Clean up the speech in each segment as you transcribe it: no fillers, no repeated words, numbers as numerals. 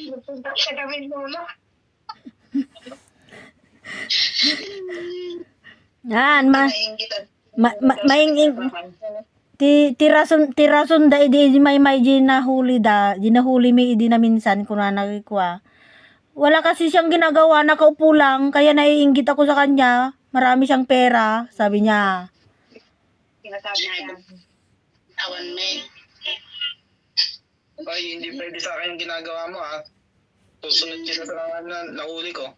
Nagpunta sa gawin lolo. Yan, Naiingitan. mainging tirason da idi may ginahuli mi idi na minsan kung na nagikuha. Wala kasi siyang ginagawa, nakaupo lang, kaya naiinggit ako sa kanya. Marami siyang pera, sabi niya. Sinasabi niya. Awan may. Ay, hindi pwede sa akin yung ginagawa mo, ha? Susunod kita sa mga nahuli ko.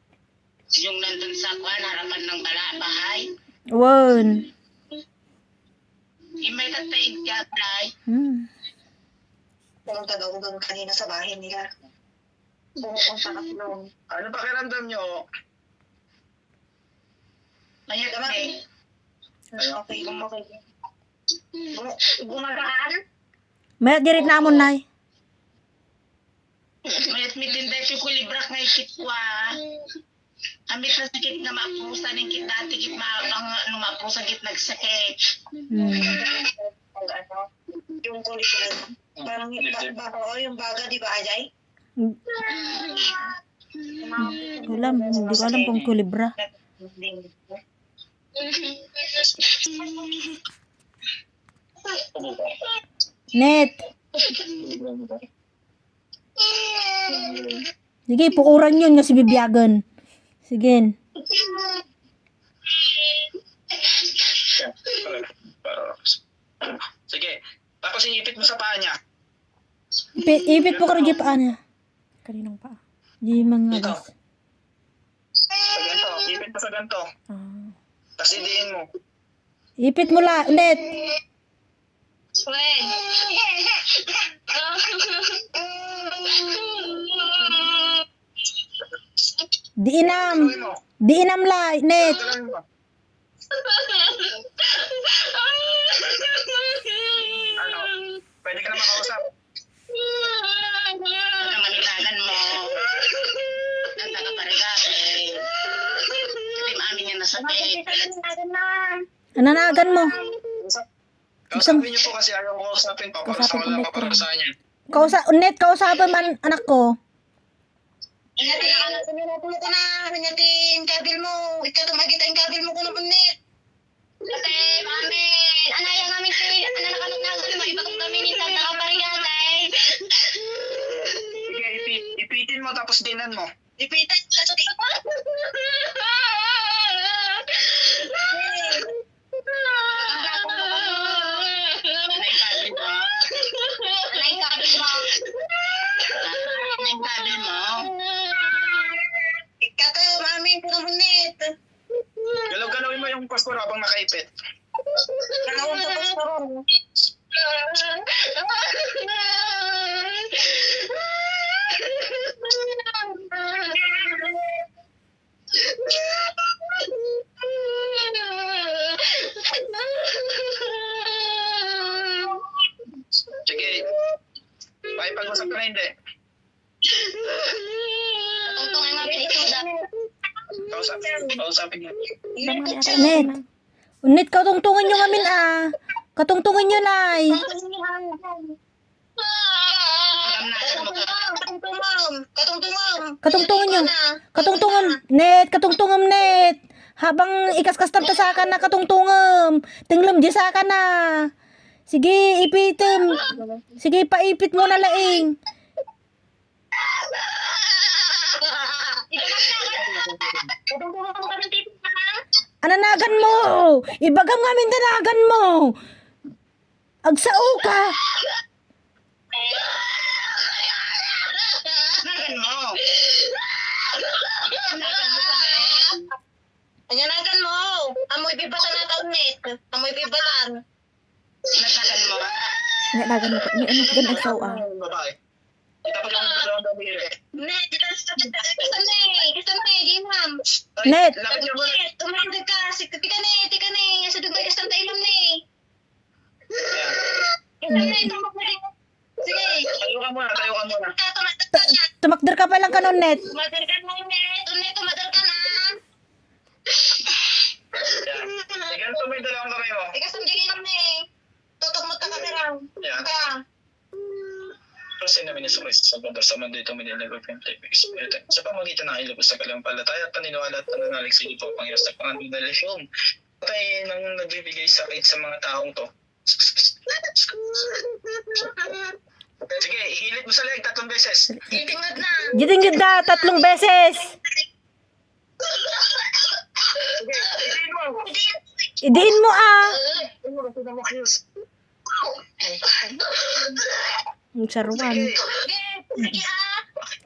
Yung nandun sa kwan, harapan ng bahay. Won. Yung may tataig ka, play. Pumunta daw doon kanina sa bahay nila. Pumunta ka doon. Ano pakiramdam nyo? Mayat may. Okay. Gumagaan? May dirit namon nay. Mayat may tinday ko kulibrak nga ikitwa. Amit na sakit nga maapusan ng kit dati kit maapusan kit nagsakit. Yung kulit na. Parang yung baga, di ba, Ajay? Hindi ko alam kung kulibra. Net. Sige, puuran yun nga si bibiyagan. Sige. Sige. Tapos iipit mo sa paa niya. Ipit po ka rin paa niya. Kaninang paa? Di mga Ito. gas. Sa ganito. Ipit mo sa ganito. Tapos idiin mo. Ipit mo la, Net. Diinam. Gawin mo. Diinam la, Net. Gawin mo. Ano? Pwede ka na makausap. Manilagan mo. Ang taga-parigate. Hindi maamin niya nasakit. Ananagan mo. Kausapin niyo po kasi ayaw ko kausapin. Papalasawan lang papalasawan niya. Net, kausapin man anak ko. Sinupulo ko na. Nanyatin kabil mo. Ikaw tumagita yung kabil mo ko na punit. Kasi, mami, anaya namin si, nakanot na kami, maibagong kami ni sa nakaparigate. Sige, ipitin mo tapos dinan mo. Ipitan ka sa tingin. Naikabil mo. Naikabil mo. Naikabil mo. Ikaw to, mami, ko na punit. Galaw-galawin mo yung pastor habang nakaipit. Nakawang sa pastoron. Sige. Pakipag-usap ka na hindi. Tungtungin mami ni Suda. Kausapin niya. Net. Net, katungtungin nyo amin Katungtungin nyo, nay. Katungtungin nyo. Katungtungam, Net. Habang ikaskas ta sa akan na katungtungam. Tinglam di sa akan na. Sige, ipitem. Sige, paipit mo na laing. Ananagan mo. Ibagang amin danagan mo. Agsao ka. Nagan mo. Anyanagan mo. Amoy bibatan na taon net. Amoy bibatan. Nagan mo. Ananagan mo. Ano gan agsaw Babae. Kita pa lang ang damiri. Net, kita sa kasante, ginam. Net. Lapit niyo mo. Net, tumanda ka. Tika ne. Sa dugay kasante ilom ne. Sige. Tayo ka muna. Tumadar ka na. Tumakder ka pa lang kanon, Net. Tumadar ka na, net. Tumadar ka na. Yan. Sige, tumay dalawang kamay mo. Ika sa ilom ne. Tutok mo ta kamera. Yan. Ka. kasi namin sa Kristo sa banda sa mundo ito minilagay ng Spirit sa pamagitan ng ilabas sa kalampalataya at paniniwala at pananalig sa iyo po Panginoon sa pangandong relasyon. Patay nang nagbibigay sakit sa mga taong to. Sige, ihilit mo sa leg 3 beses. Titingad na. Gitingid na 3 beses. Sige, ihilit mo. Idiin mo Ang saruan. Sige. Sige ah.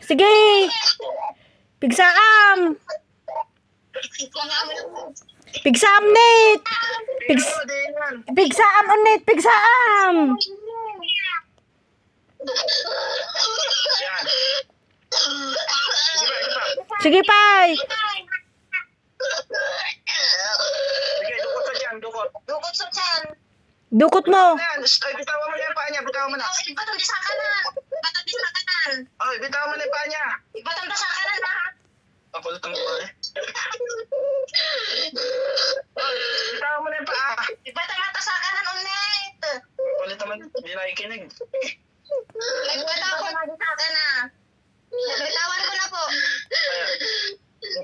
Sige. Pigsaam. Pigsaam net. Pigsaam ulit. Pigsaam. Yan. Sige, ito pa. Sige, pay. Sige, dukot sa dyan, dukot. Dukot sa tiyan. Dukot mo. Yan, ay, bitawan mo na yung paa niya, bitawan mo na. Oh, ibatang di sa kanan. Ibatang di sa kanan. Ay, bitawan mo na yung paa niya. Ibatang di sa kanan na. Pakulot ang paa eh. Ay, bitawan mo na yung paa. Ibatang mata sa kanan ulit. Pakulit naman, hindi nakikinig. Nagbatawan ko na sa kanan. Nagbatawan ko na po.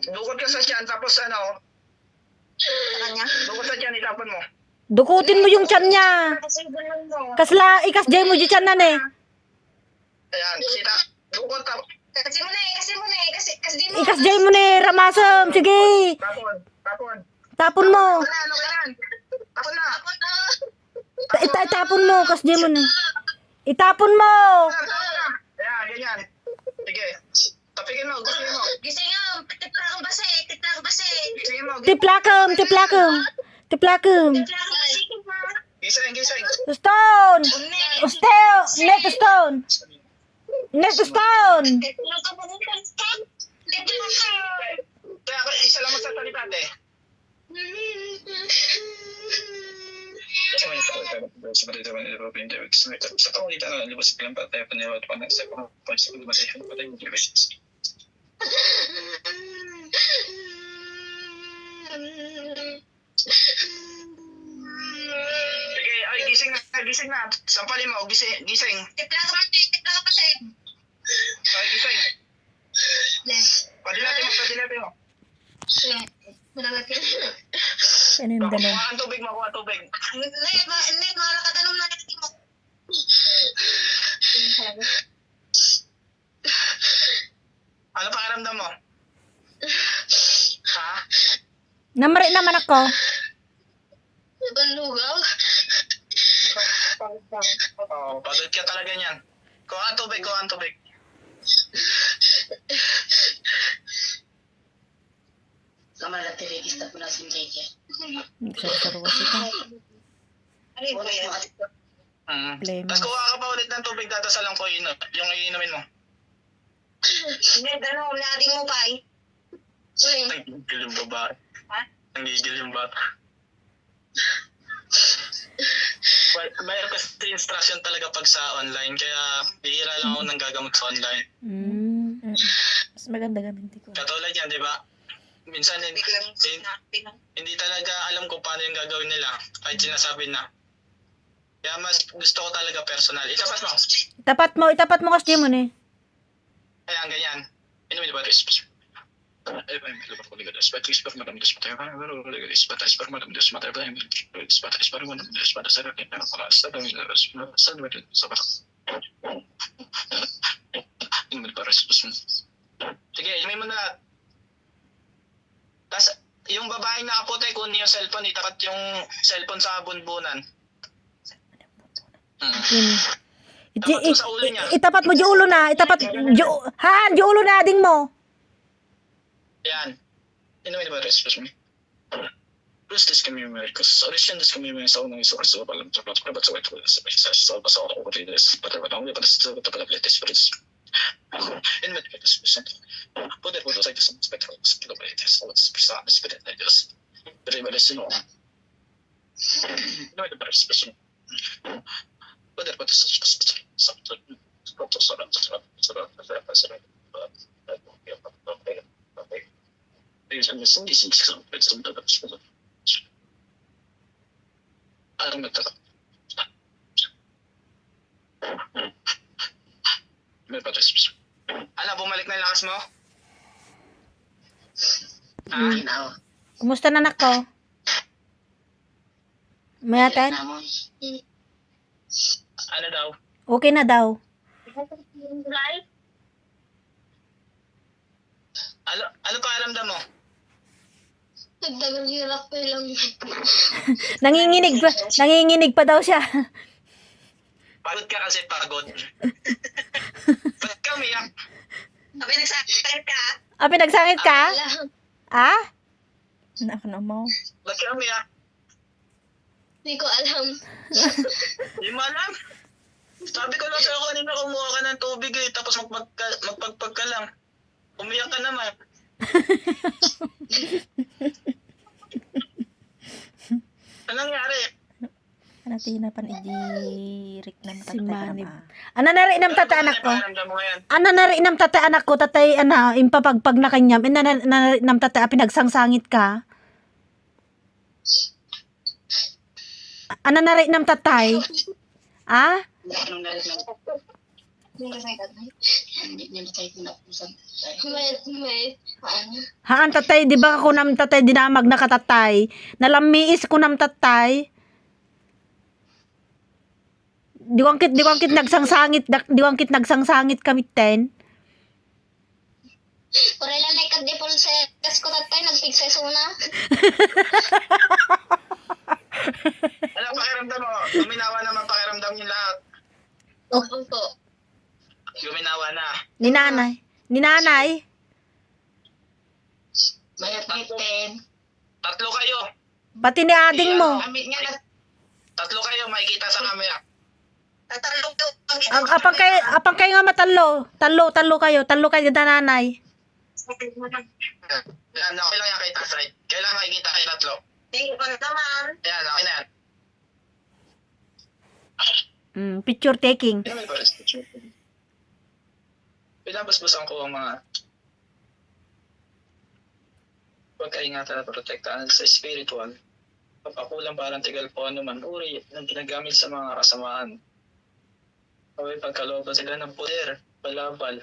Dukot ka sa tiyan, tapos ano, Sa kanya. dukot sa tiyan, itapon mo. Dukutin mo yung tiyan niya. Kasi ganun mo. Kasla, ikasjay mo yung tiyan nan eh. Ayan, sita, dukot, tapos, Kasi mo na eh. Kasi mo na eh. Kasi di mo. Ikasjay mo ni Ramasam. Sige. tapon, tapon. Tapon mo. Ano ka yan? Tapon na. Itapon mo. Kasjay mo na. Itapon mo. Tapon na. Ayan, ganyan. Sige, tapikin mo, gusto mo. Gising nga. Tipla kang base. Tipla kang base. Gisingin mo, Tiplakam. Tiplakam. Tiplakam. Tipla kang base. gising, gising. Stone. Ulit. Stone. Net stone. Net stone. Tipla kang base. Tipla kang. Kaya isa lang magsasalita eh. Sa pangulitan ng libas ng patay paniwat pa ng sa pagpapalitan patay ng divisions. Sige, ay gising na. Sampalin mo, gising. Tipla kang base. Tipla kang base. Ay, gising. Padilatin mo. Ano yung dalag? Kuha ang tubig mo, kuha tubig. Net, malakadanom na natin mo. Ano pakiramdam mo? Ha? Namari naman ako. Banlugaw. Oo, pagod ka talaga niyan. Kuha ang tubig. Kamala tiligis na po na si JJ. Saruwas ito. Ano yun ba yan? Problema. Tapos kuha ka pa ulit ng tubig dadasalan ko yung iinumin mo. Net, ano, lading mo pa eh. Ang gigil yung babae. Ha? Ang gigil yung bata. Mayroon kasi instruction talaga pag sa online, kaya bihira lang ako nang gagamot sa online. Mas maganda gamitin ko. Katulad yan, di ba? Minsan Biglang sinabi na. hindi talaga alam kung paano yung gagawin nila, kahit sinasabi na. Kaya mas gusto ko talaga personal. Itapat mo kasjay mo ni. Ayan, ganyan. Inumin ba ito? Sige, inumin mo na lahat. Tapos, yung babaeng nakaputi, kunin yung cellphone, itapat yung cellphone sa bunbunan. Tapat mo sa ulo niya. Itapat mo yung ulo na. Yung ulo na ding mo. Yan. Inumin ba ito? Plus, this can be miracles. Origin, this can be miracles. Ako nang isa sa palang sa plot. But sa white hole, sa basa ako ko rin. But I'm only but still the latest for this. In med medicine percent. Poder på sig som spektrum kilometer så att spisa spelet är just. Det är väldigt snå. Nu är det bara speciellt. Poder på sig som det är som det som liksom som det är. may patres. Ano, bumalik na yung lakas mo? Ginawa. Kumusta na anak ko? May aten? Ano daw? Okay na daw. Ano pa aramdam mo? Nagdagang hirap ko lang. Nanginginig pa daw siya. Pagod ka kasi pagod. Ba't ka umiyak? Sabi nagsakit ka. Pinagsakit ka? Alam. Ah? Anak na mo. Ba't ka umiyak? Hindi ko alam. Hindi mo alam. Sabi ko lang sa'yo kanina kumuha ka ng tubig eh, tapos magpagpag ka lang. Umiyak ka naman. Anong nangyari? Natin na pan ijirik na si Manib. Ano na rin nam tata anak ko? Pakiramdam mo ngayon? Ano na rin nam tata anak ko? Tatay, impapagpag na kanyam. Ano na rin nam tata, pinagsangsangit ka? Ano na rin nam tatay? Ah? Anong nalit lang? Hindi kasi tatay. Hindi niya tayo pinapusan. May, ano? Haan tatay, di ba ako nam tatay dinamag na katatay? Nalamiis ko nam tatay. Diwangkit nagsangsangit kami ten. Pura lang na ikadipol sa kas ko tatay, nagpigseso na. Ano pakiramdam mo? Guminawa naman pakiramdam niyo lahat. Opo. Guminawa na. Ni nanay. May paten. Tatlo kayo. Pati ni ading mo. Amit nga na. Tatlo kayo, makikita sa camera. Tatalong daw. Apang kayo nga matalo. Talo kayo na nanay. Yan, okay lang yan kay Tasay. Kailan makikita kayo tatlo? Tingin ko naman. Yan, okay na yan. Picture taking. Ano may pares? Pinabasbasan ko ang mga pagkaingatan at protektahan sa spiritual. Papakulang parang tigal po ano man uri ng ginagamit sa mga kasamaan. Kaway pagkalooban sila ng poder, balabal,